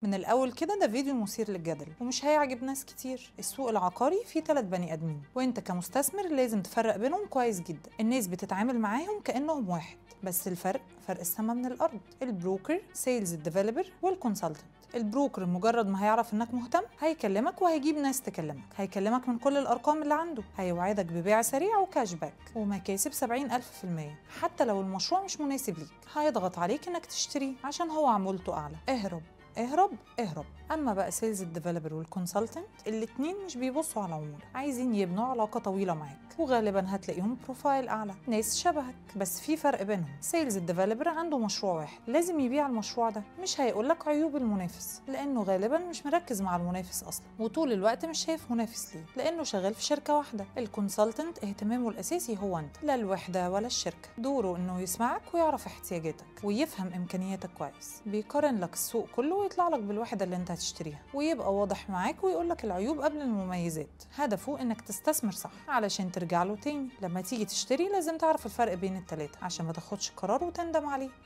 من الأول كده ده فيديو مثير للجدل ومش هيعجب ناس كتير. السوق العقاري فيه 3 بني آدمين، وانت كمستثمر لازم تفرق بينهم كويس جدا. الناس بتتعامل معاهم كأنهم واحد، بس الفرق فرق السما من الأرض. البروكر، سيلز ديفلوبر، والكونسلتنت. البروكر مجرد ما هيعرف انك مهتم هيكلمك وهيجيب ناس تكلمك، هيكلمك من كل الأرقام اللي عنده، هيوعدك ببيع سريع وكاش باك ومكاسب 70,000%. حتى لو المشروع مش مناسب ليك هيضغط عليك انك تشتريه عشان هو عمولته أعلى. اهرب اهرب اهرب. اما بقى سيلز الديفلوبر والكونسلتنت، الاتنين مش بيبصوا على عمولة، عايزين يبنوا علاقة طويلة معاك، وغالبا هتلاقيهم بروفايل اعلى، ناس شبهك. بس في فرق بينهم. سيلز الديفلوبر عنده مشروع واحد لازم يبيع المشروع ده، مش هيقولك عيوب المنافس لانه غالبا مش مركز مع المنافس اصلا، وطول الوقت مش شايف منافس ليه لانه شغال في شركة واحدة. الكونسلتنت اهتمامه الاساسي هو انت، لا الوحدة ولا الشركة. دوره انه يسمعك ويعرف احتياجاتك ويفهم امكانياتك كويس، بيقارن لك السوق كله ويطلع لك بالوحدة اللي انت هتشتريها، ويبقى واضح معاك ويقول لك العيوب قبل المميزات. هدفه انك تستثمر صح علشان ترجع له تاني. لما تيجي تشتري لازم تعرف الفرق بين التلاتة عشان ما تاخدش قرار وتندم عليه.